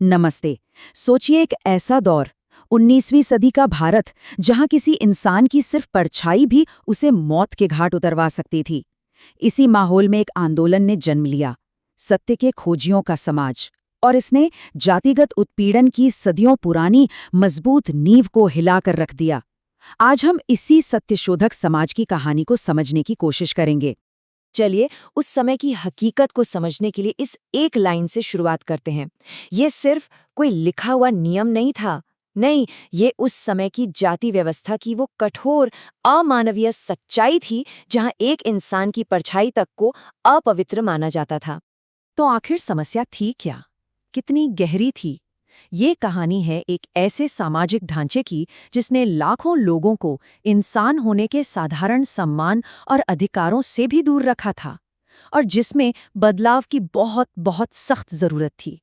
नमस्ते। सोचिए एक ऐसा दौर 19वीं सदी का भारत जहां किसी इंसान की सिर्फ परछाई भी उसे मौत के घाट उतरवा सकती थी। इसी माहौल में एक आंदोलन ने जन्म लिया, सत्य के खोजियों का समाज। और इसने जातिगत उत्पीड़न की सदियों पुरानी मजबूत नींव को हिलाकर रख दिया। आज हम इसी सत्यशोधक समाज की कहानी को समझने की कोशिश करेंगे। चलिए उस समय की हकीकत को समझने के लिए इस एक लाइन से शुरुआत करते हैं। ये सिर्फ कोई लिखा हुआ नियम नहीं था। नहीं, ये उस समय की जाति व्यवस्था की वो कठोर अमानवीय सच्चाई थी जहां एक इंसान की परछाई तक को अपवित्र माना जाता था। तो आखिर समस्या थी क्या? कितनी गहरी थी? ये कहानी है एक ऐसे सामाजिक ढांचे की जिसने लाखों लोगों को इंसान होने के साधारण सम्मान और अधिकारों से भी दूर रखा था, और जिसमें बदलाव की बहुत बहुत सख्त जरूरत थी।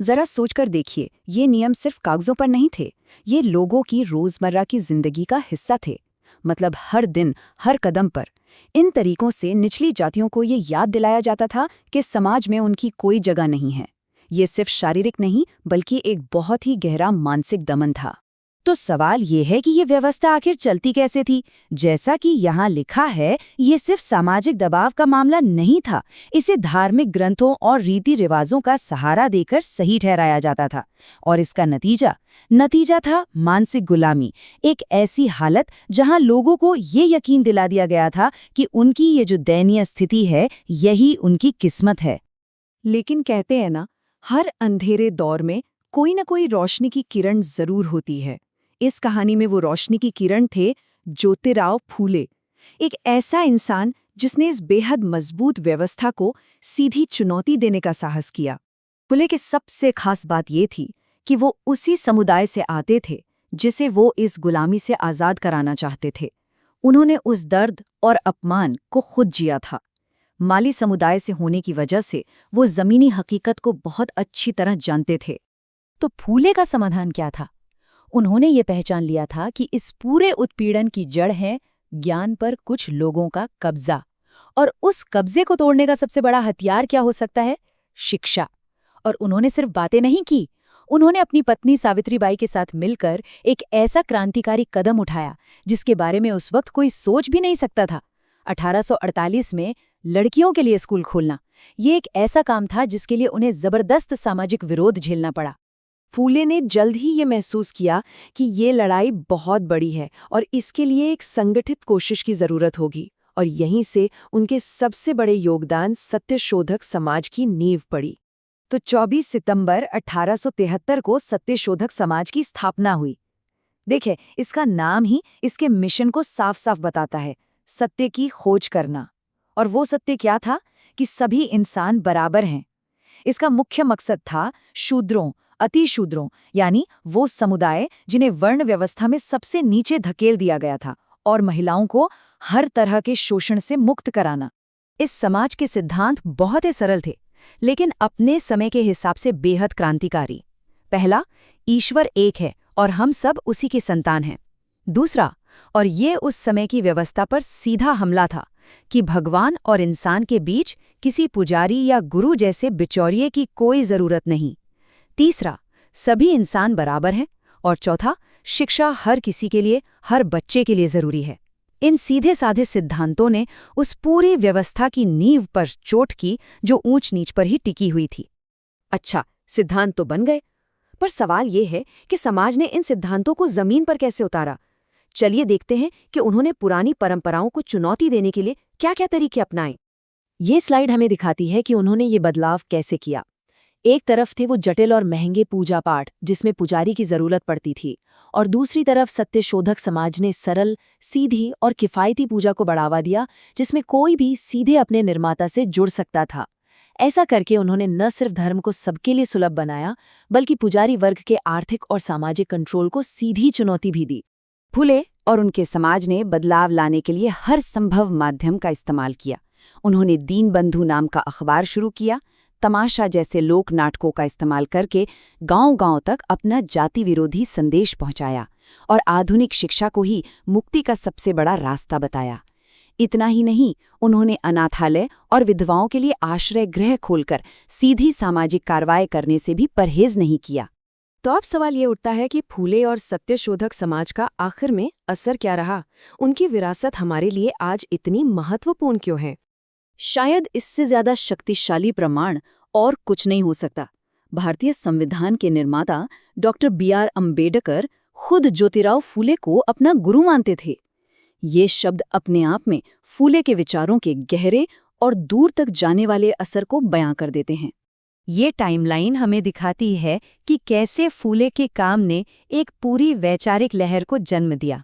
जरा सोचकर देखिए, ये नियम सिर्फ कागजों पर नहीं थे, ये लोगों की रोजमर्रा की जिंदगी का हिस्सा थे। मतलब हर दिन, हर कदम पर इन तरीकों से निचली जातियों को ये याद दिलाया जाता था कि समाज में उनकी कोई जगह नहीं है। ये सिर्फ शारीरिक नहीं, बल्कि एक बहुत ही गहरा मानसिक दमन था। तो सवाल ये है कि ये व्यवस्था आखिर चलती कैसे थी? जैसा कि यहाँ लिखा है, ये सिर्फ सामाजिक दबाव का मामला नहीं था। इसे धार्मिक ग्रंथों और रीति रिवाजों का सहारा देकर सही ठहराया जाता था। और इसका नतीजा था मानसिक गुलामी। एक ऐसी हालत जहाँ लोगों को ये यकीन दिला दिया गया था कि उनकी ये जो दयनीय स्थिति है, यही उनकी किस्मत है। लेकिन कहते हैं ना, हर अंधेरे दौर में कोई न कोई रोशनी की किरण जरूर होती है। इस कहानी में वो रोशनी की किरण थे ज्योतिराव फूले। एक ऐसा इंसान जिसने इस बेहद मजबूत व्यवस्था को सीधी चुनौती देने का साहस किया। फूले की सबसे खास बात ये थी कि वो उसी समुदाय से आते थे जिसे वो इस गुलामी से आज़ाद कराना चाहते थे। उन्होंने उस दर्द और अपमान को खुद जिया था। माली समुदाय से होने की वजह से वो जमीनी हकीकत को बहुत अच्छी तरह जानते थे। तो फूले का समाधान क्या था? उन्होंने ये पहचान लिया था कि इस पूरे उत्पीड़न की जड़ है ज्ञान पर कुछ लोगों का कब्जा। और उस कब्जे को तोड़ने का सबसे बड़ा हथियार क्या हो सकता है? शिक्षा। और उन्होंने सिर्फ बातें नहीं की, उन्होंने अपनी पत्नी सावित्रीबाई के साथ मिलकर एक ऐसा क्रांतिकारी कदम उठाया जिसके बारे में उस वक्त कोई सोच भी नहीं सकता था। 1848 में लड़कियों के लिए स्कूल खोलना, ये एक ऐसा काम था जिसके लिए उन्हें जबरदस्त सामाजिक विरोध झेलना पड़ा। फूले ने जल्द ही ये महसूस किया कि ये लड़ाई बहुत बड़ी है और इसके लिए एक संगठित कोशिश की जरूरत होगी। और यहीं से उनके सबसे बड़े योगदान सत्यशोधक समाज की नींव पड़ी। तो 24 सितंबर 1873 को सत्यशोधक समाज की स्थापना हुई। देखे, इसका नाम ही इसके मिशन को साफ साफ बताता है, सत्य की खोज करना। और वो सत्य क्या था? कि सभी इंसान बराबर हैं। इसका मुख्य मकसद था शूद्रों, अतिशूद्रों, यानी वो समुदाय जिन्हें वर्ण व्यवस्था में सबसे नीचे धकेल दिया गया था, और महिलाओं को हर तरह के शोषण से मुक्त कराना। इस समाज के सिद्धांत बहुत ही सरल थे, लेकिन अपने समय के हिसाब से बेहद क्रांतिकारी। पहला, ईश्वर एक है और हम सब उसी के संतान हैं। दूसरा, और ये उस समय की व्यवस्था पर सीधा हमला था, कि भगवान और इंसान के बीच किसी पुजारी या गुरु जैसे बिचौलिए की कोई जरूरत नहीं। तीसरा, सभी इंसान बराबर हैं। और चौथा, शिक्षा हर किसी के लिए, हर बच्चे के लिए जरूरी है। इन सीधे साधे सिद्धांतों ने उस पूरी व्यवस्था की नींव पर चोट की जो ऊंच नीच पर ही टिकी हुई थी। अच्छा, सिद्धांत तो बन गए, पर सवाल ये है कि समाज ने इन सिद्धांतों को जमीन पर कैसे उतारा। चलिए देखते हैं कि उन्होंने पुरानी परंपराओं को चुनौती देने के लिए क्या-क्या तरीके अपनाए। ये स्लाइड हमें दिखाती है कि उन्होंने ये बदलाव कैसे किया। एक तरफ थे वो जटिल और महंगे पूजा पाठ जिसमें पुजारी की जरूरत पड़ती थी, और दूसरी तरफ सत्यशोधक समाज ने सरल, सीधी और किफायती पूजा को बढ़ावा दिया जिसमें कोई भी सीधे अपने निर्माता से जुड़ सकता था। ऐसा करके उन्होंने न सिर्फ धर्म को सबके लिए सुलभ बनाया, बल्कि पुजारी वर्ग के आर्थिक और सामाजिक कंट्रोल को सीधी चुनौती भी दी। फूले और उनके समाज ने बदलाव लाने के लिए हर संभव माध्यम का इस्तेमाल किया। उन्होंने दीनबंधु नाम का अखबार शुरू किया, तमाशा जैसे लोक नाटकों का इस्तेमाल करके गांव-गांव तक अपना जाति विरोधी संदेश पहुंचाया, और आधुनिक शिक्षा को ही मुक्ति का सबसे बड़ा रास्ता बताया। इतना ही नहीं, उन्होंने अनाथालय और विधवाओं के लिए आश्रय गृह खोलकर सीधी सामाजिक कार्रवाई करने से भी परहेज नहीं किया। तो अब सवाल ये उठता है कि फूले और सत्यशोधक समाज का आखिर में असर क्या रहा? उनकी विरासत हमारे लिए आज इतनी महत्वपूर्ण क्यों है? शायद इससे ज्यादा शक्तिशाली प्रमाण और कुछ नहीं हो सकता। भारतीय संविधान के निर्माता डॉक्टर B.R. अम्बेडकर खुद ज्योतिराव फूले को अपना गुरु मानते थे। ये शब्द अपने आप में फूले के विचारों के गहरे और दूर तक जाने वाले असर को बयां कर देते हैं। ये टाइमलाइन हमें दिखाती है कि कैसे फूले के काम ने एक पूरी वैचारिक लहर को जन्म दिया।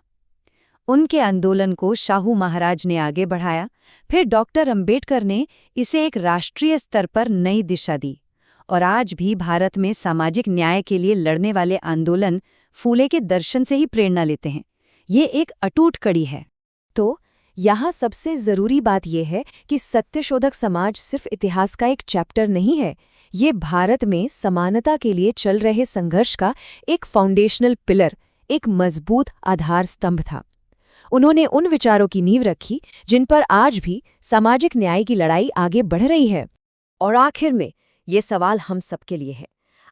उनके आंदोलन को शाहू महाराज ने आगे बढ़ाया, फिर डॉक्टर अंबेडकर ने इसे एक राष्ट्रीय स्तर पर नई दिशा दी, और आज भी भारत में सामाजिक न्याय के लिए लड़ने वाले आंदोलन फूले के दर्शन से ही प्रेरणा लेते हैं। ये एक अटूट कड़ी है। तो यहाँ सबसे जरूरी बात यह है कि सत्यशोधक समाज सिर्फ इतिहास का एक चैप्टर नहीं है, ये भारत में समानता के लिए चल रहे संघर्ष का एक फाउंडेशनल पिलर, एक मजबूत आधार स्तंभ था। उन्होंने उन विचारों की नींव रखी जिन पर आज भी सामाजिक न्याय की लड़ाई आगे बढ़ रही है। और आखिर में ये सवाल हम सबके लिए है।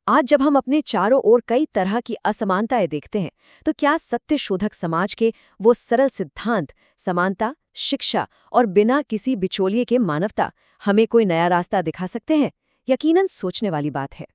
आज जब हम अपने चारों ओर कई तरह की असमानताएं देखते हैं, तो क्या सत्यशोधक समाज के वो सरल सिद्धांत, समानता, शिक्षा और बिना किसी बिचौलिए के मानवता हमें कोई नया रास्ता दिखा सकते हैं? यकीनन सोचने वाली बात है।